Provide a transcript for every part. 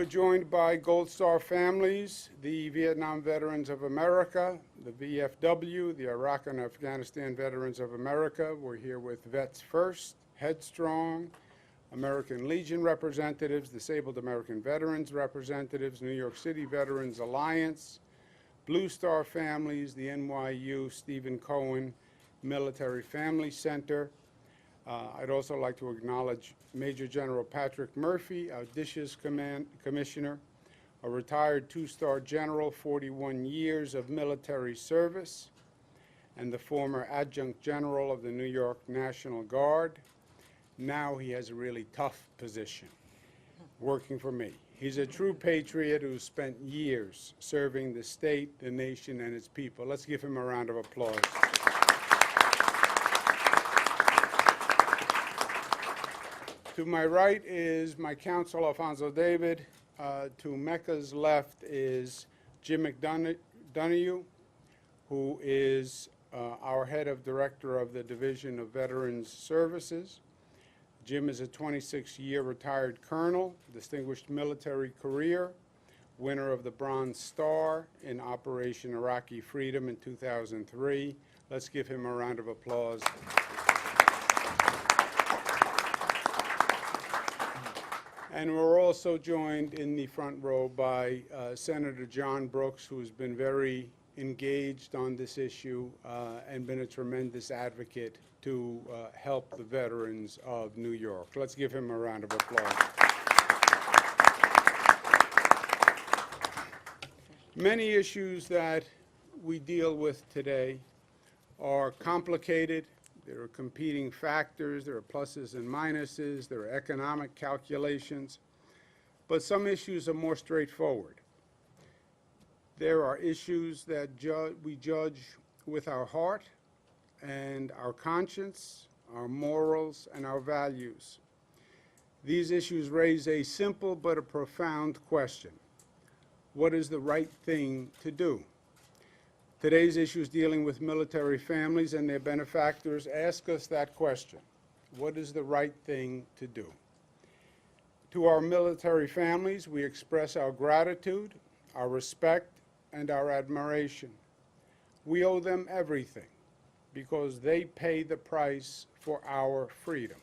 We're joined by Gold Star families, the Vietnam Veterans of America, the VFW, the Iraq and Afghanistan Veterans of America. We're here with Vets First, Headstrong, American Legion representatives, Disabled American Veterans representatives, New York City Veterans Alliance, Blue Star families, the NYU Stephen Cohen Military Family Center. I'd also like to acknowledge Major General Patrick Murphy, our Dishes Commissioner, a retired two-star general, 41 years of military service, and the former adjunct general of the New York National Guard. Now he has a really tough position, working for me. He's a true patriot who spent years serving the state, the nation, and its people. Let's give him a round of applause. To my right is my counsel, Alfonso David. To Mecca's left is Jim McDonough, who is our head of director of the Division of Veterans Services. Jim is a 26-year retired colonel, distinguished military career, winner of the Bronze Star in Operation Iraqi Freedom in 2003. Let's give him a round of applause. And we're also joined in the front row by Senator John Brooks, who has been very engaged on this issue and been a tremendous advocate to help the veterans of New York. Let's give him a round of applause. Many issues that we deal with today are complicated. There are competing factors, there are pluses and minuses, there are economic calculations, but some issues are more straightforward. There are issues that we judge with our heart and our conscience, our morals, and our values. These issues raise a simple but a profound question. What is the right thing to do? Today's issues dealing with military families and their benefactors ask us that question. What is the right thing to do? To our military families, we express our gratitude, our respect, and our admiration. We owe them everything because they pay the price for our freedom.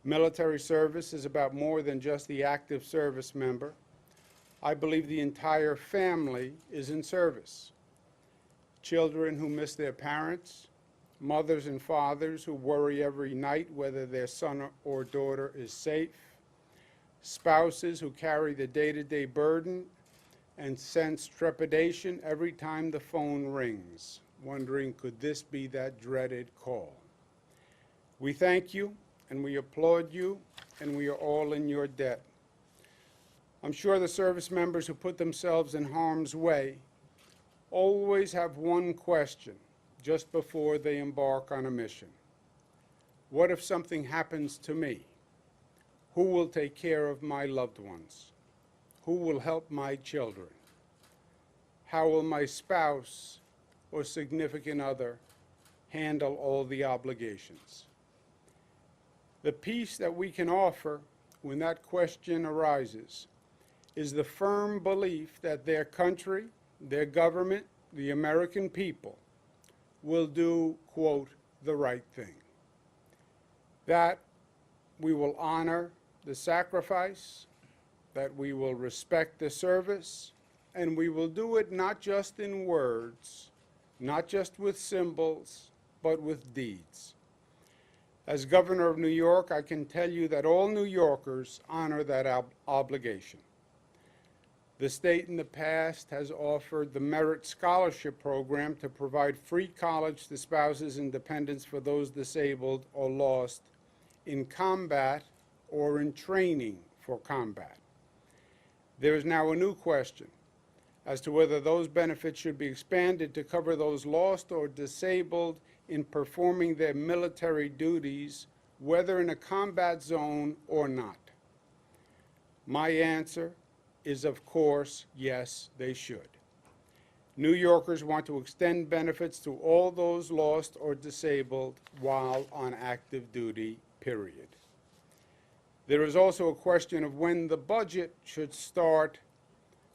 Military service is about more than just the active service member. I believe the entire family is in service. Children who miss their parents, mothers and fathers who worry every night whether their son or daughter is safe, spouses who carry the day-to-day burden and sense trepidation every time the phone rings, wondering, could this be that dreaded call? We thank you, and we applaud you, and we are all in your debt. I'm sure the service members who put themselves in harm's way always have one question just before they embark on a mission. What if something happens to me? Who will take care of my loved ones? Who will help my children? How will my spouse or significant other handle all the obligations? The peace that we can offer when that question arises is the firm belief that their country, their government, the American people will do, quote, the right thing. That we will honor the sacrifice, that we will respect the service, and we will do it not just in words, not just with symbols, but with deeds. As governor of New York, I can tell you that all New Yorkers honor that obligation. The state in the past has offered the Merit Scholarship Program to provide free college to spouses and dependents for those disabled or lost in combat or in training for combat. There is now a new question as to whether those benefits should be expanded to cover those lost or disabled in performing their military duties, whether in a combat zone or not. My answer is, of course, yes, they should. New Yorkers want to extend benefits to all those lost or disabled while on active duty, period. There is also a question of when the budget should start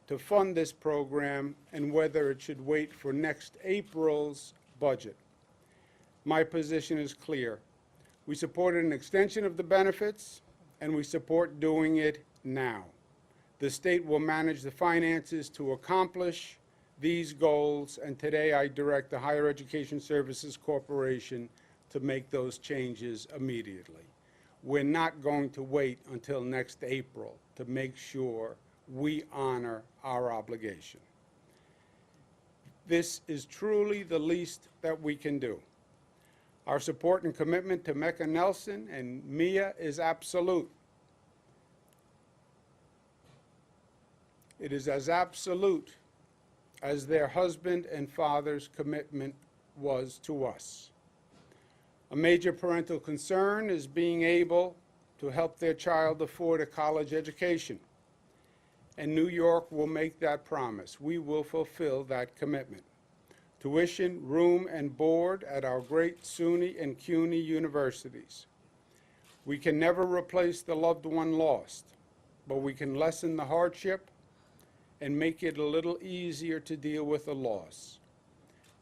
to fund this program and whether it should wait for next April's budget. My position is clear. We supported an extension of the benefits, and we support doing it now. The state will manage the finances to accomplish these goals, and today I direct the Higher Education Services Corporation to make those changes immediately. We're not going to wait until next April to make sure we honor our obligation. This is truly the least that we can do. Our support and commitment to Mecca Nelson and Mia is absolute. It is as absolute as their husband and father's commitment was to us. A major parental concern is being able to help their child afford a college education. And New York will make that promise. We will fulfill that commitment. Tuition, room, and board at our great SUNY and CUNY universities. We can never replace the loved one lost, but we can lessen the hardship and make it a little easier to deal with the loss.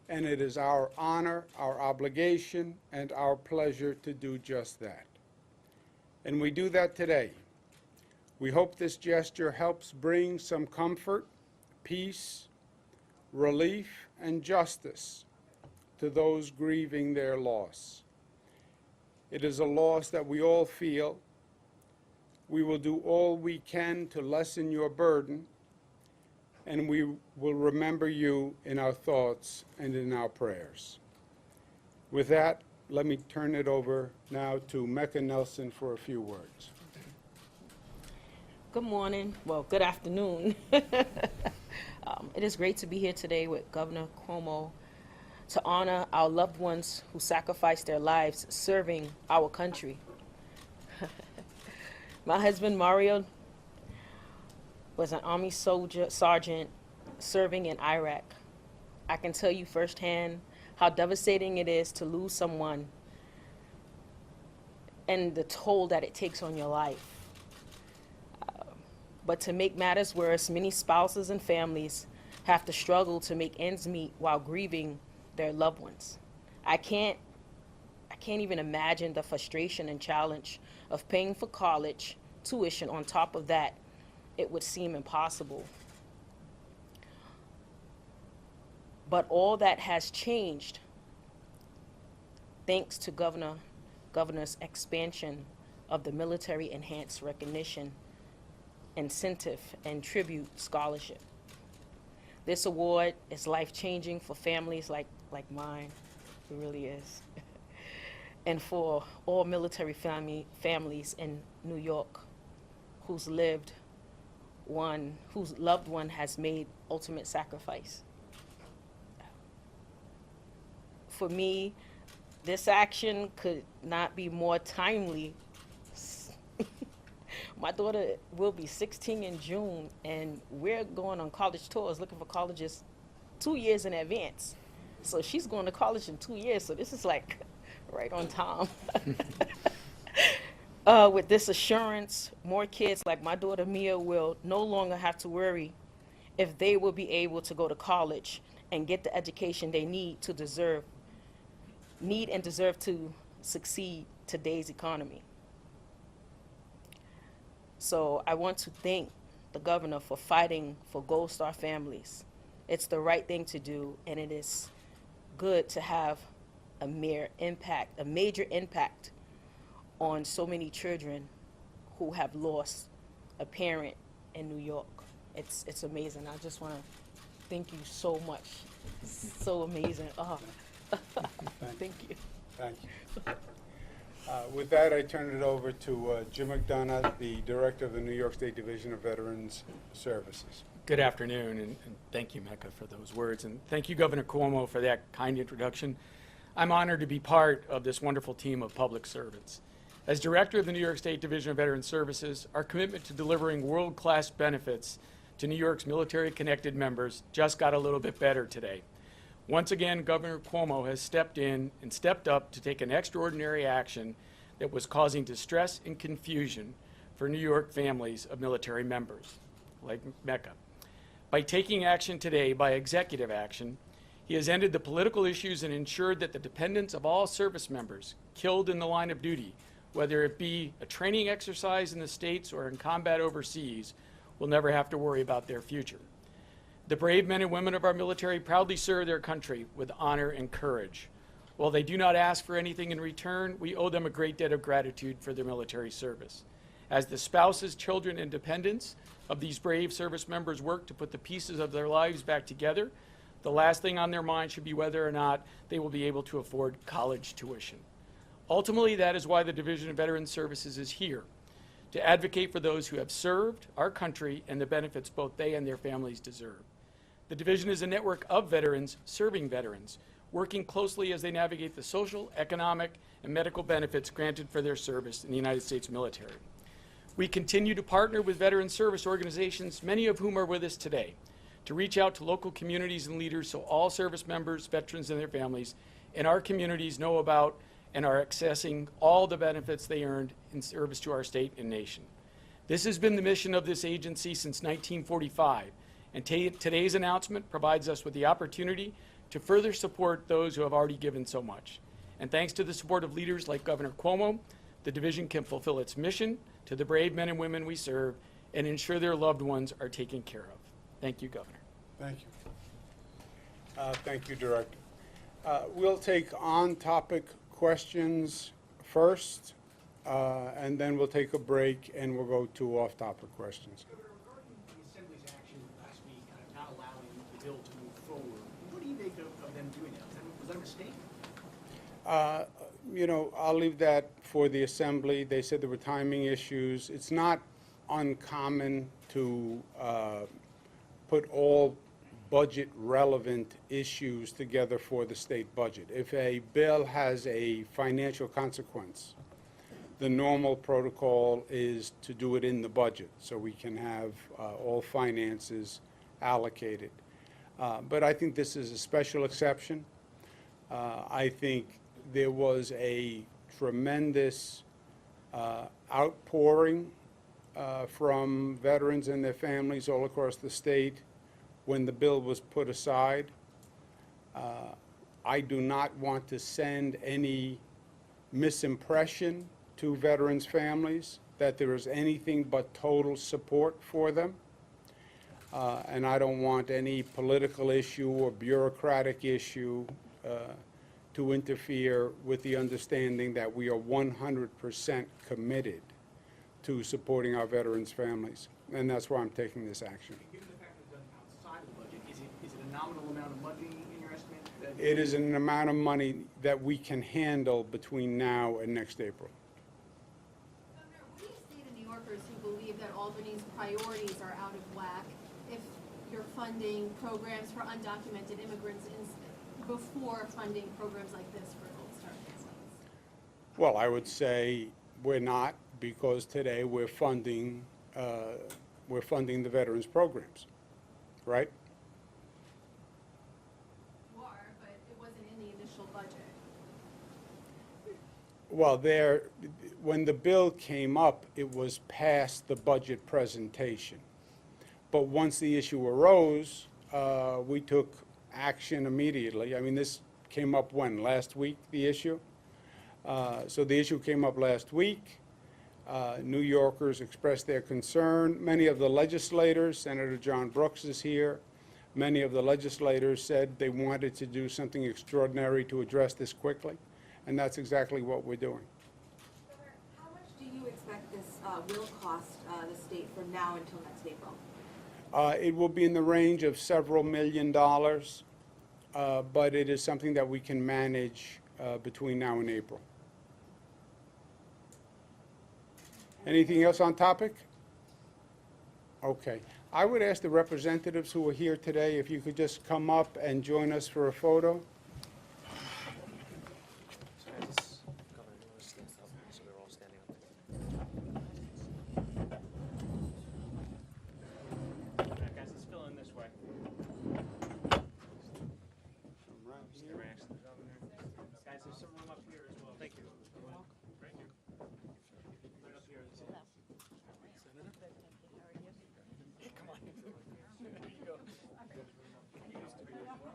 And it is our honor, our obligation, and our pleasure to do just that. And we do that today. We hope this gesture helps bring some comfort, peace, relief, and justice to those grieving their loss. It is a loss that we all feel. We will do all we can to lessen your burden, and we will remember you in our thoughts and in our prayers. With that, let me turn it over now to Mecca Nelson for a few words. Good morning. Well, good afternoon. It is great to be here today with Governor Cuomo to honor our loved ones who sacrificed their lives serving our country. My husband, Mario, was an Army sergeant serving in Iraq. I can tell you firsthand how devastating it is to lose someone and the toll that it takes on your life. But to make matters worse, many spouses and families have to struggle to make ends meet while grieving their loved ones. I can't even imagine the frustration and challenge of paying for college tuition. On top of that, it would seem impossible. But all that has changed thanks to Governor's expansion of the Military Enhanced Recognition Incentive and Tribute Scholarship. This award is life-changing for families like mine. It really is. And for all military families in New York whose loved one has made ultimate sacrifice. For me, this action could not be more timely. My daughter will be 16 in June, and we're going on college tours looking for colleges 2 years in advance. So she's going to college in 2 years, so this is like right on time. With this assurance, more kids like my daughter Mia will no longer have to worry if they will be able to go to college and get the education they need and deserve to succeed today's economy. So I want to thank the governor for fighting for Gold Star families. It's the right thing to do, and it is good to have a major impact on so many children who have lost a parent in New York. It's amazing. I just want to thank you so much. So amazing. Oh. Thank you. Thank you. With that, I turn it over to Jim McDonough, the Director of the New York State Division of Veterans Services. Good afternoon, and thank you, Mecca, for those words. And thank you, Governor Cuomo, for that kind introduction. I'm honored to be part of this wonderful team of public servants. As Director of the New York State Division of Veterans Services, our commitment to delivering world-class benefits to New York's military-connected members just got a little bit better today. Once again, Governor Cuomo has stepped in and stepped up to take an extraordinary action that was causing distress and confusion for New York families of military members, like Mecca. By taking action today, by executive action, he has ended the political issues and ensured that the dependents of all service members killed in the line of duty, whether it be a training exercise in the States or in combat overseas, will never have to worry about their future. The brave men and women of our military proudly serve their country with honor and courage. While they do not ask for anything in return, we owe them a great debt of gratitude for their military service. As the spouses, children, and dependents of these brave service members work to put the pieces of their lives back together, the last thing on their mind should be whether or not they will be able to afford college tuition. Ultimately, that is why the Division of Veterans Services is here, to advocate for those who have served our country and the benefits both they and their families deserve. The division is a network of veterans serving veterans, working closely as they navigate the social, economic, and medical benefits granted for their service in the United States military. We continue to partner with veteran service organizations, many of whom are with us today, to reach out to local communities and leaders so all service members, veterans, and their families in our communities know about and are accessing all the benefits they earned in service to our state and nation. This has been the mission of this agency since 1945, and today's announcement provides us with the opportunity to further support those who have already given so much. And thanks to the support of leaders like Governor Cuomo, the division can fulfill its mission to the brave men and women we serve and ensure their loved ones are taken care of. Thank you, Governor. Thank you. Thank you, Director. We'll take on-topic questions first, and then we'll take a break and we'll go to off-topic questions. Governor, regarding the Assembly's action last week, not allowing the bill to move forward, what do you make of them doing that? Was that a mistake? You know, I'll leave that for the Assembly. They said there were timing issues. It's not uncommon to put all budget-relevant issues together for the state budget. If a bill has a financial consequence, the normal protocol is to do it in the budget so we can have all finances allocated. But I think this is a special exception. I think there was a tremendous outpouring from veterans and their families all across the state when the bill was put aside. I do not want to send any misimpression to veterans' families that there is anything but total support for them. And I don't want any political issue or bureaucratic issue to interfere with the understanding that we are 100% committed to supporting our veterans' families. And that's why I'm taking this action. Given the fact that it's done outside of the budget, is it a nominal amount of money in your estimate? It is an amount of money that we can handle between now and next April. Governor, what do you say to New Yorkers who believe that Albany's priorities are out of whack if you're funding programs for undocumented immigrants before funding programs like this for Gold Star families? Well, I would say we're not, because today we're funding the veterans programs, right? You are, but it wasn't in the initial budget. Well, when the bill came up, it was past the budget presentation. But once the issue arose, we took action immediately. I mean, this came up when? Last week, the issue? So the issue came up last week. New Yorkers expressed their concern. Many of the legislators, Senator John Brooks is here, many of the legislators said they wanted to do something extraordinary to address this quickly, and that's exactly what we're doing. Governor, how much do you expect this will cost the state from now until next April? It will be in the range of several $million, but it is something that we can manage between now and April. Anything else on topic? Okay. I would ask the representatives who are here today if you could just come up and join us for a photo. Guys, let's fill in this way. Guys, there's some room up here as well. Thank you. Right here. Right up here.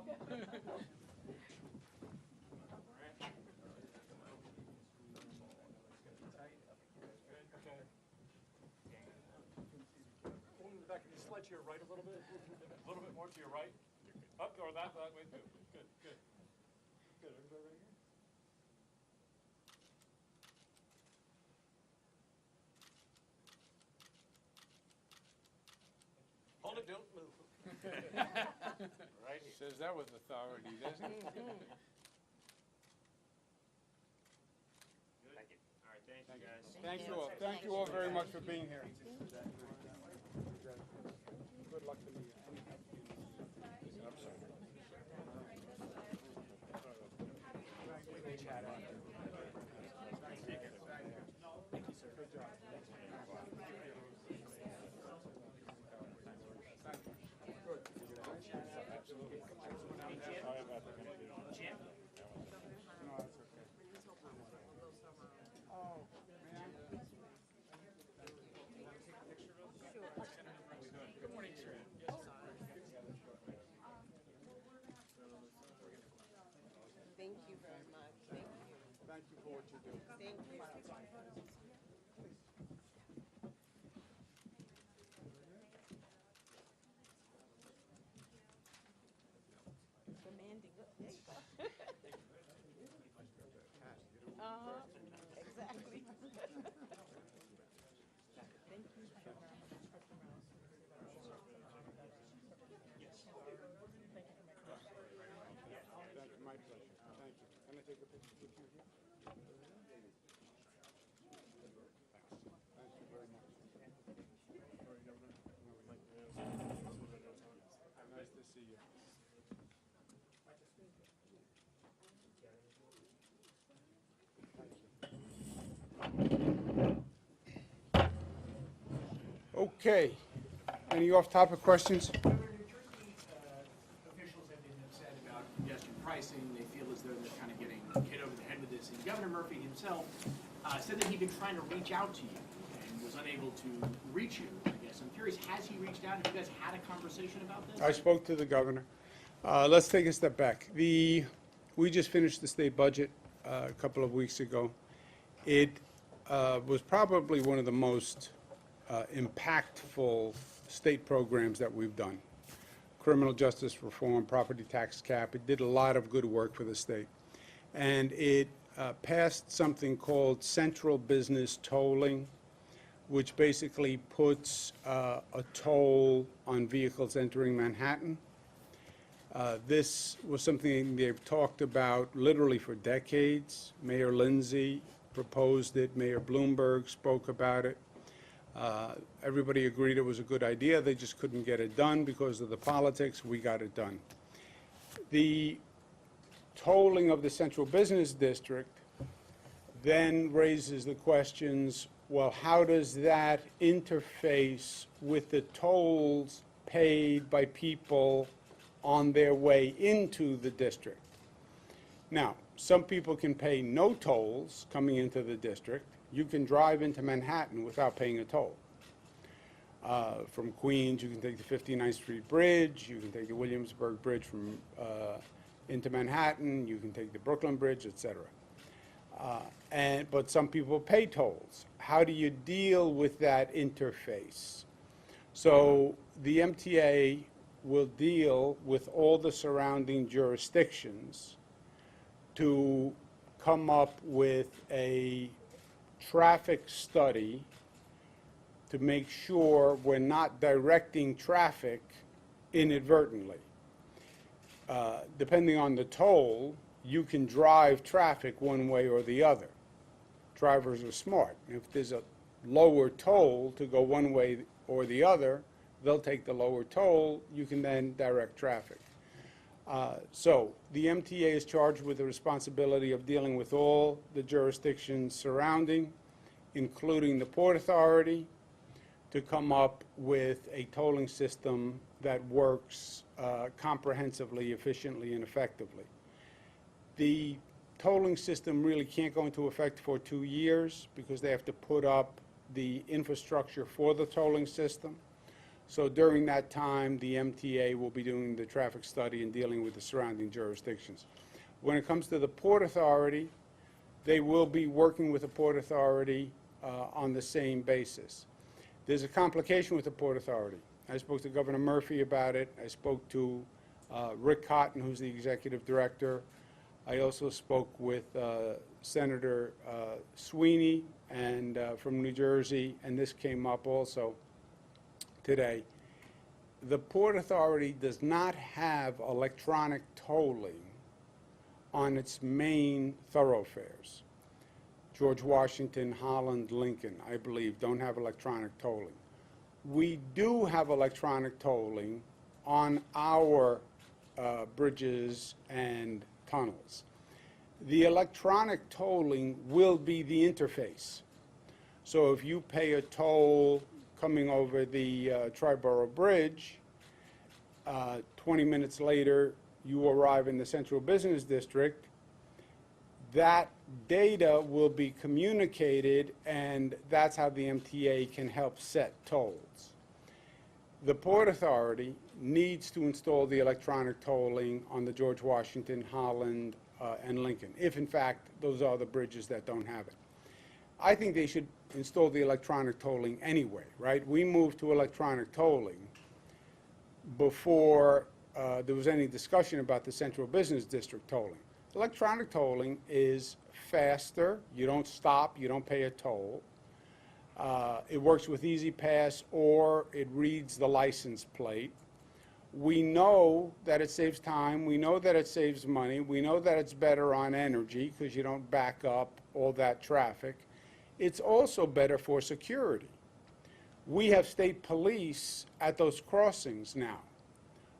Rebecca, can you slide to your right a little bit? A little bit more to your right? Up, or that way too. Good, good. Good, everybody right here? Hold it, don't move. Right here. Says that with authority, doesn't it? Thank you. All right, thank you, guys. Thank you all. Thank you all very much for being here. Good luck to you. Thank you very much. Thank you. Thank you for what you do. Thank you. Demanding. There you go. Exactly. Thank you. Thank you, my pleasure. Thank you. Can I take a picture with you here? Thank you very much. Nice to see you. Okay. Any off-topic questions? Governor, New Jersey officials have been upset about congestion pricing. They feel as though they're kind of getting hit over the head with this. And Governor Murphy himself said that he'd been trying to reach out to you and was unable to reach you, I guess. I'm curious, has he reached out? Have you guys had a conversation about this? I spoke to the governor. Let's take a step back. We just finished the state budget a couple of weeks ago. It was probably one of the most impactful state programs that we've done. Criminal justice reform, property tax cap. It did a lot of good work for the state. And it passed something called central business tolling, which basically puts a toll on vehicles entering Manhattan. This was something they've talked about literally for decades. Mayor Lindsay proposed it. Mayor Bloomberg spoke about it. Everybody agreed it was a good idea. They just couldn't get it done because of the politics. We got it done. The tolling of the central business district then raises the questions, well, how does that interface with the tolls paid by people on their way into the district? Now, some people can pay no tolls coming into the district. You can drive into Manhattan without paying a toll. From Queens, you can take the 59th Street Bridge, you can take the Williamsburg Bridge from into Manhattan, you can take the Brooklyn Bridge, et cetera. But some people pay tolls. How do you deal with that interface? So the MTA will deal with all the surrounding jurisdictions to come up with a traffic study to make sure we're not directing traffic inadvertently. Depending on the toll, you can drive traffic one way or the other. Drivers are smart. If there's a lower toll to go one way or the other, they'll take the lower toll. You can then direct traffic. So the MTA is charged with the responsibility of dealing with all the jurisdictions surrounding, including the Port Authority, to come up with a tolling system that works comprehensively, efficiently, and effectively. The tolling system really can't go into effect for 2 years because they have to put up the infrastructure for the tolling system. So during that time, the MTA will be doing the traffic study and dealing with the surrounding jurisdictions. When it comes to the Port Authority, they will be working with the Port Authority on the same basis. There's a complication with the Port Authority. I spoke to Governor Murphy about it. I spoke to Rick Cotton, who's the executive director. I also spoke with Senator Sweeney and from New Jersey, and this came up also today. The Port Authority does not have electronic tolling on its main thoroughfares. George Washington, Holland, Lincoln, I believe, don't have electronic tolling. We do have electronic tolling on our bridges and tunnels. The electronic tolling will be the interface. So if you pay a toll coming over the Triborough Bridge, 20 minutes later you arrive in the Central Business District, that data will be communicated, and that's how the MTA can help set tolls. The Port Authority needs to install the electronic tolling on the George Washington, Holland, and Lincoln, if in fact those are the bridges that don't have it. I think they should install the electronic tolling anyway, right? We moved to electronic tolling before there was any discussion about the Central Business District tolling. Electronic tolling is faster. You don't stop. You don't pay a toll. It works with Easy Pass, or it reads the license plate. We know that it saves time. We know that it saves money. We know that it's better on energy because you don't back up all that traffic. It's also better for security. We have state police at those crossings now.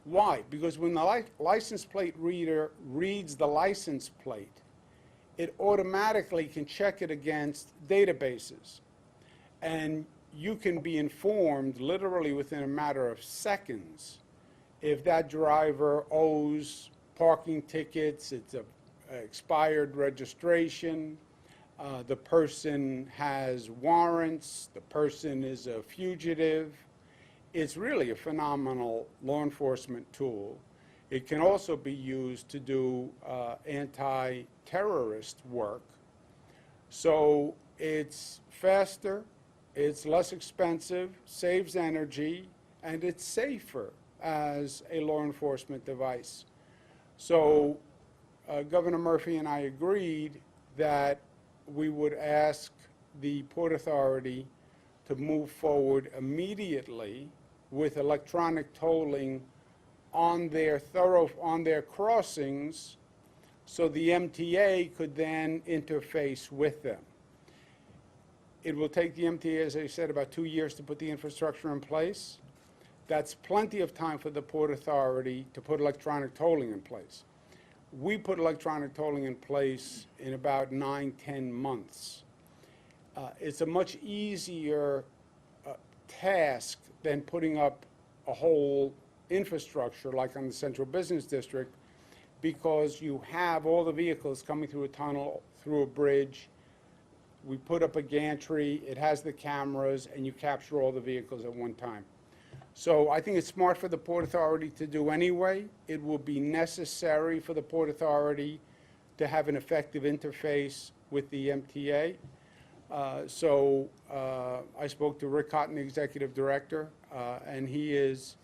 Why? Because when the license plate reader reads the license plate, it automatically can check it against databases. And you can be informed literally within a matter of seconds if that driver owes parking tickets, it's an expired registration, the person has warrants, the person is a fugitive. It's really a phenomenal law enforcement tool. It can also be used to do anti-terrorist work. So it's faster, it's less expensive, saves energy, and it's safer as a law enforcement device. So Governor Murphy and I agreed that we would ask the Port Authority to move forward immediately with electronic tolling on their crossings, so the MTA could then interface with them. It will take the MTA, as I said, about 2 years to put the infrastructure in place. That's plenty of time for the Port Authority to put electronic tolling in place. We put electronic tolling in place in about 9-10 months. It's a much easier task than putting up a whole infrastructure like on the Central Business District, because you have all the vehicles coming through a tunnel, through a bridge. We put up a gantry, it has the cameras, and you capture all the vehicles at one time. So I think it's smart for the Port Authority to do anyway. It will be necessary for the Port Authority to have an effective interface with the MTA. I spoke to Rick Cotton, the executive director, and he is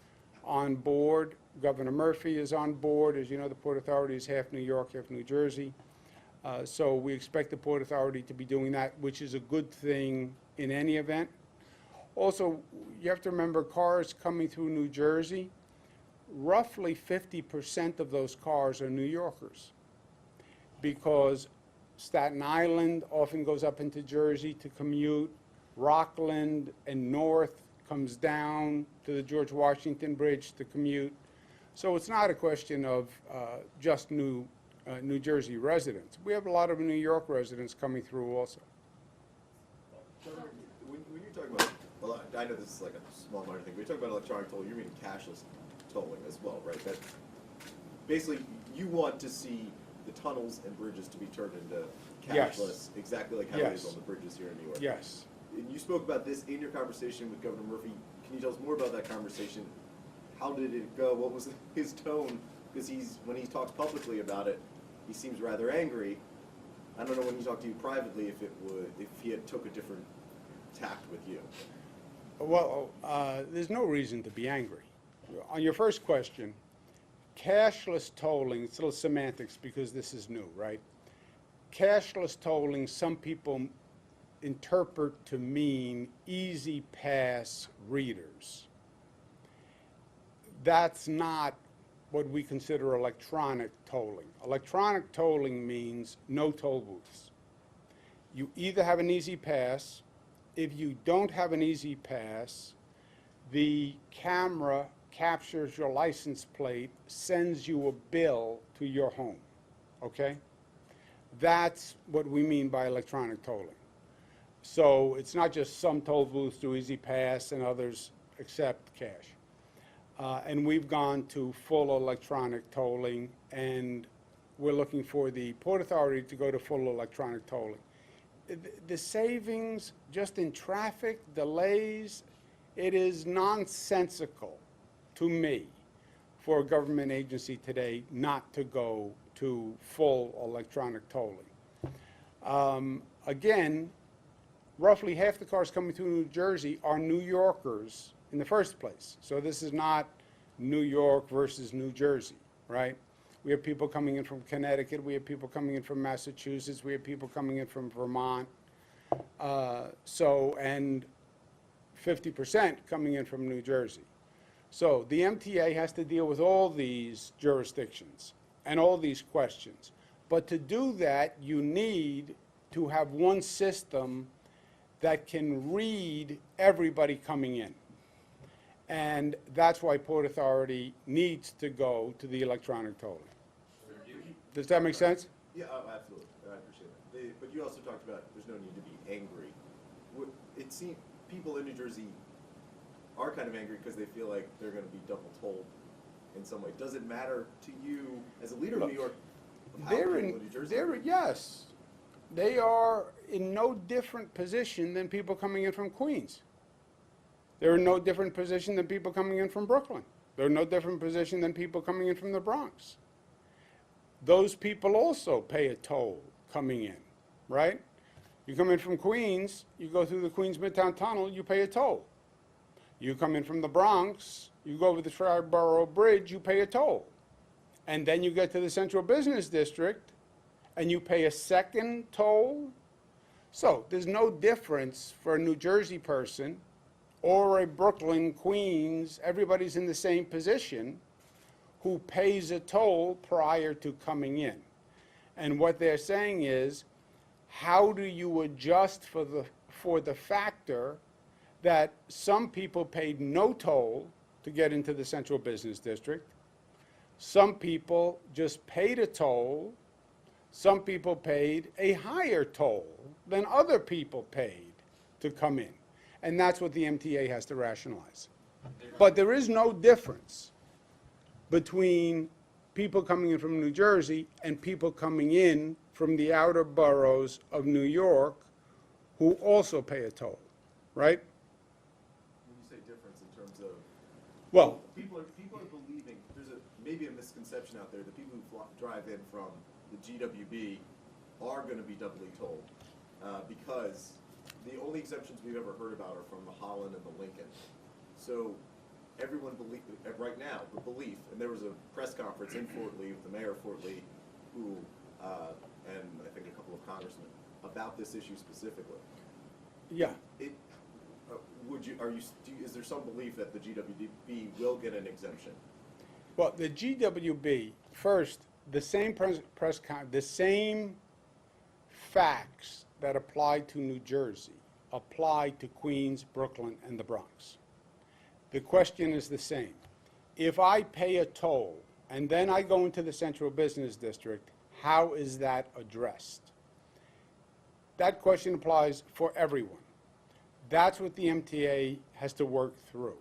on board. Governor Murphy is on board. As you know, the Port Authority is half New York, half New Jersey. So we expect the Port Authority to be doing that, which is a good thing in any event. Also, you have to remember, cars coming through New Jersey, roughly 50% of those cars are New Yorkers, because Staten Island often goes up into Jersey to commute. Rockland and North comes down to the George Washington Bridge to commute. So it's not a question of just New Jersey residents. We have a lot of New York residents coming through also. Governor, when you talk about, well, I know this is like a small minor thing, but you talk about electronic tolling, you mean cashless tolling as well, right? That basically you want to see the tunnels and bridges to be turned into cashless, Yes. exactly like how it is Yes. on the bridges here in New York. Yes. And you spoke about this in your conversation with Governor Murphy. can you tell us more about that conversation? How did it go? What was his tone? Because when he talks publicly about it, he seems rather angry. I don't know when he talked to you privately if he had took a different tact with you. Well, there's no reason to be angry. On your first question, cashless tolling, it's a little semantics because this is new, right? Cashless tolling, some people interpret to mean easy pass readers. That's not what we consider electronic tolling. Electronic tolling means no toll booths. You either have an easy pass. If you don't have an easy pass, the camera captures your license plate, sends you a bill to your home, okay? That's what we mean by electronic tolling. So it's not just some toll booths do easy pass and others accept cash. And we've gone to full electronic tolling, and we're looking for the Port Authority to go to full electronic tolling. The savings just in traffic delays, it is nonsensical to me for a government agency today not to go to full electronic tolling. Again, roughly half the cars coming through New Jersey are New Yorkers in the first place. So this is not New York versus New Jersey, right? We have people coming in from Connecticut. We have people coming in from Massachusetts. We have people coming in from Vermont. And 50% coming in from New Jersey. So the MTA has to deal with all these jurisdictions and all these questions. But to do that, you need to have one system that can read everybody coming in. And that's why Port Authority needs to go to the electronic tolling. Does that make sense? Yeah, oh, absolutely. I appreciate that. But you also talked about there's no need to be angry. It seems people in New Jersey are kind of angry because they feel like they're going to be double tolled in some way. Does it matter to you as a leader of New York of how people in New Jersey? Yes. They are in no different position than people coming in from Queens. They're in no different position than people coming in from Brooklyn. They're in no different position than people coming in from the Bronx. Those people also pay a toll coming in, right? You come in from Queens, you go through the Queens Midtown Tunnel, you pay a toll. You come in from the Bronx, you go over the Triborough Bridge, you pay a toll. And then you get to the Central Business District, and you pay a second toll. So there's no difference for a New Jersey person or a Brooklyn, Queens, everybody's in the same position who pays a toll prior to coming in. And what they're saying is, how do you adjust for the factor that some people paid no toll to get into the Central Business District, some people just paid a toll, some people paid a higher toll than other people paid to come in. And that's what the MTA has to rationalize. But there is no difference between people coming in from New Jersey and people coming in from the outer boroughs of New York who also pay a toll, right? When you say difference in terms of, Well, people are believing there's maybe a misconception out there that people who drive in from the GWB are going to be doubly tolled because the only exemptions we've ever heard about are from the Holland and the Lincoln. So everyone right now, the belief, and there was a press conference in Fort Lee with the mayor of Fort Lee, who, and I think a couple of congressmen, about this issue specifically. yeah. Is there some belief that the GWB will get an exemption? Well, the GWB, first, the same the same facts that apply to New Jersey apply to Queens, Brooklyn, and the Bronx. The question is the same. If I pay a toll and then I go into the Central Business District, how is that addressed? That question applies for everyone. That's what the MTA has to work through.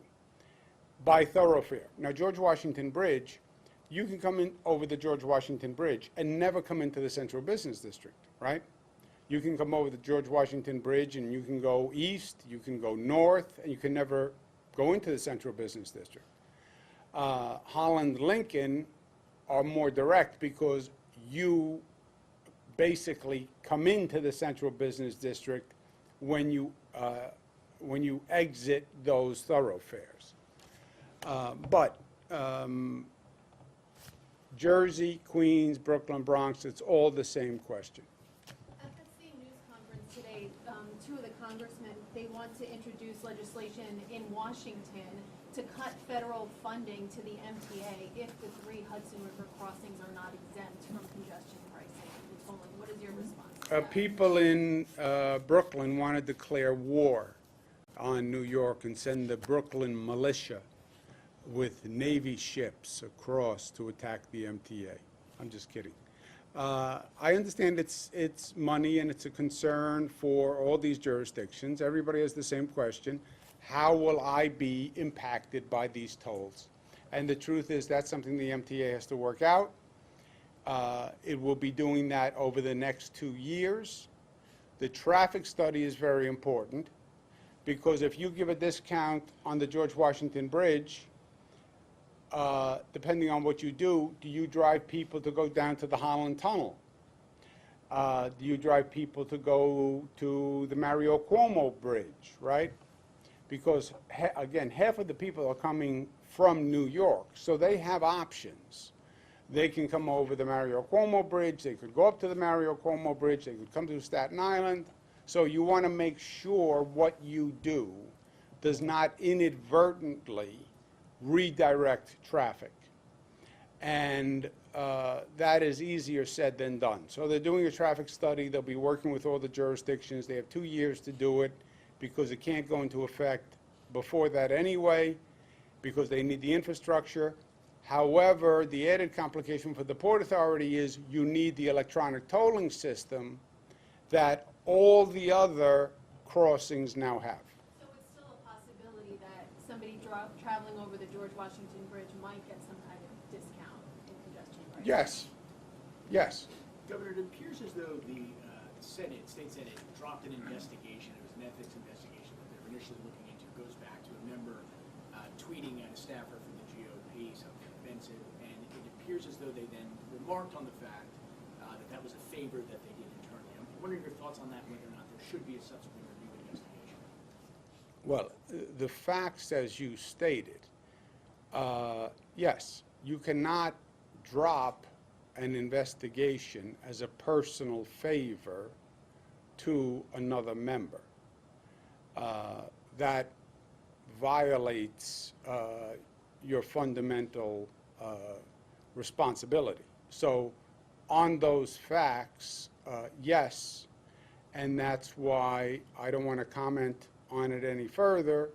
By thoroughfare. Now, George Washington Bridge, you can come in over the George Washington Bridge and never come into the Central Business District, right? You can come over the George Washington Bridge and you can go east, you can go north, and you can never go into the central business district. Holland Lincoln are more direct because you basically come into the central business district when you exit those thoroughfares. But Jersey, Queens, Brooklyn, Bronx, it's all the same question. At the same news conference today, two of the congressmen, they want to introduce legislation in Washington to cut federal funding to the MTA if the 3 Hudson River crossings are not exempt from congestion pricing and tolling. What is your response to that? People in Brooklyn want to declare war on New York and send the Brooklyn militia with Navy ships across to attack the MTA. I'm just kidding. I understand it's money and it's a concern for all these jurisdictions. Everybody has the same question. How will I be impacted by these tolls? And the truth is that's something the MTA has to work out. It will be doing that over the next 2 years. The traffic study is very important because if you give a discount on the George Washington Bridge, depending on what you do you drive people to go down to the Holland Tunnel? Do you drive people to go to the Mario Cuomo Bridge, right? Because, again, half of the people are coming from New York, so they have options. They can come over the Mario Cuomo Bridge, they could go up to the Mario Cuomo Bridge, they could come to Staten Island. So you want to make sure what you do does not inadvertently redirect traffic. And that is easier said than done. So they're doing a traffic study. They'll be working with all the jurisdictions. They have 2 years to do it because it can't go into effect before that anyway, because they need the infrastructure. However, the added complication for the Port Authority is you need the electronic tolling system that all the other crossings now have. So it's still a possibility that somebody traveling over the George Washington Bridge might get some kind of discount in congestion pricing? Yes. Yes. Governor, it appears as though the state Senate dropped an investigation. It was an ethics investigation that they were initially looking into. It goes back to a member tweeting at a staffer from the GOP, something offensive, and it appears as though they then remarked on the fact that was a favor that they did internally. I'm wondering your thoughts on that, whether or not there should be a subsequent review investigation. Well, the facts as you stated, yes, you cannot drop an investigation as a personal favor to another member. That violates your fundamental responsibility. So on those facts, yes, and that's why I don't want to comment on it any further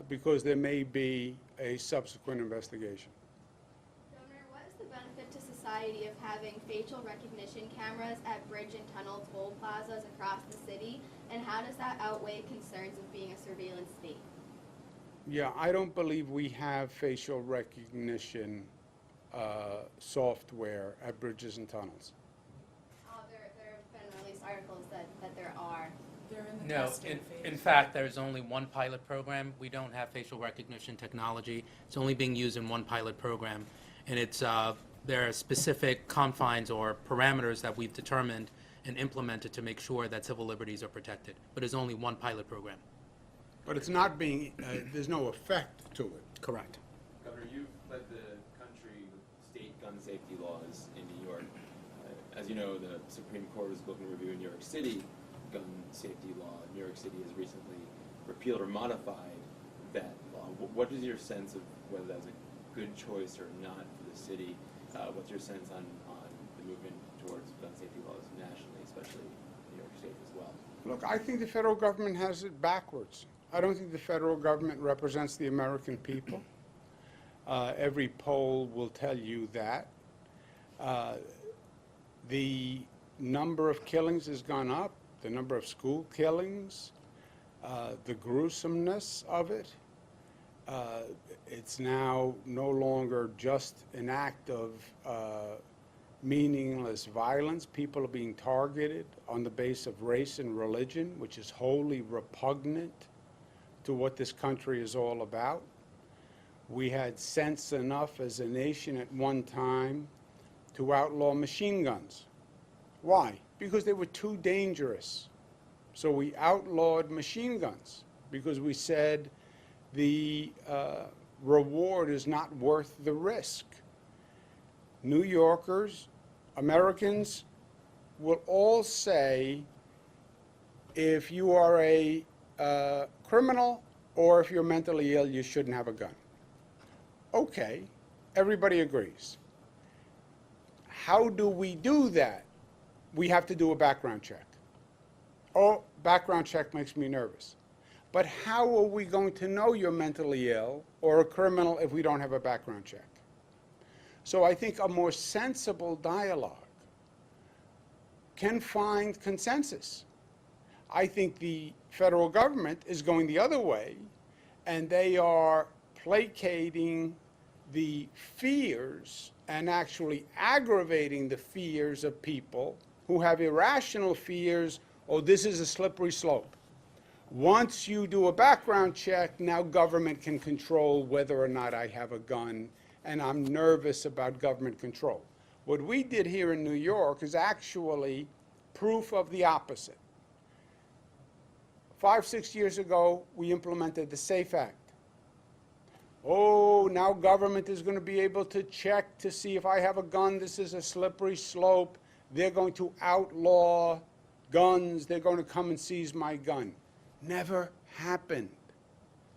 because there may be a subsequent investigation. Governor, what is the benefit to society of having facial recognition cameras at bridge and tunnel toll plazas across the city, and how does that outweigh concerns of being a surveillance state? Yeah, I don't believe we have facial recognition software at bridges and tunnels. There have been released articles that there are. They're in the No, testing phase. in fact, there's only one pilot program. We don't have facial recognition technology. It's only being used in one pilot program. And there are specific confines or parameters that we've determined and implemented to make sure that civil liberties are protected. But it's only one pilot program. But it's not being, there's no effect to it. Correct. Governor, you've led the country with state gun safety laws in New York. As you know, the Supreme Court is looking to review a New York City gun safety law. New York City has recently repealed or modified that law. What is your sense of whether that's a good choice or not for the city? What's your sense on the movement towards gun safety laws nationally, especially New York State as well? Look, I think the federal government has it backwards. I don't think the federal government represents the American people. Every poll will tell you that. The number of killings has gone up, the number of school killings, the gruesomeness of it. It's now no longer just an act of meaningless violence. People are being targeted on the basis of race and religion, which is wholly repugnant to what this country is all about. We had sense enough as a nation at one time to outlaw machine guns. Why? Because they were too dangerous. So we outlawed machine guns because we said the reward is not worth the risk. New Yorkers, Americans will all say if you are a criminal or if you're mentally ill, you shouldn't have a gun. Okay, everybody agrees. How do we do that? We have to do a background check. Oh, background check makes me nervous. But how are we going to know you're mentally ill or a criminal if we don't have a background check? So I think a more sensible dialogue can find consensus. I think the federal government is going the other way, and they are placating the fears and actually aggravating the fears of people who have irrational fears. Oh, this is a slippery slope. Once you do a background check, now government can control whether or not I have a gun, and I'm nervous about government control. What we did here in New York is actually proof of the opposite. 5, 6 years ago, we implemented the SAFE Act. Oh, now government is going to be able to check to see if I have a gun. This is a slippery slope. They're going to outlaw guns. They're going to come and seize my gun. Never happened.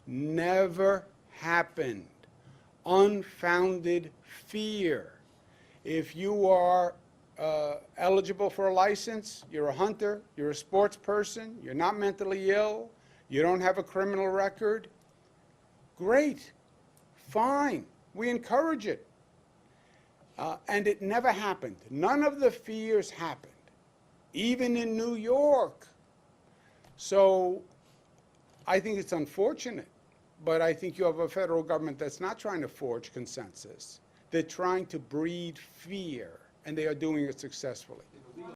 Never happened. Unfounded fear. If you are eligible for a license, you're a hunter, you're a sports person, you're not mentally ill, you don't have a criminal record, great, fine, we encourage it. And it never happened. None of the fears happened, even in New York. So I think it's unfortunate, but I think you have a federal government that's not trying to forge consensus. They're trying to breed fear, and they are doing it successfully.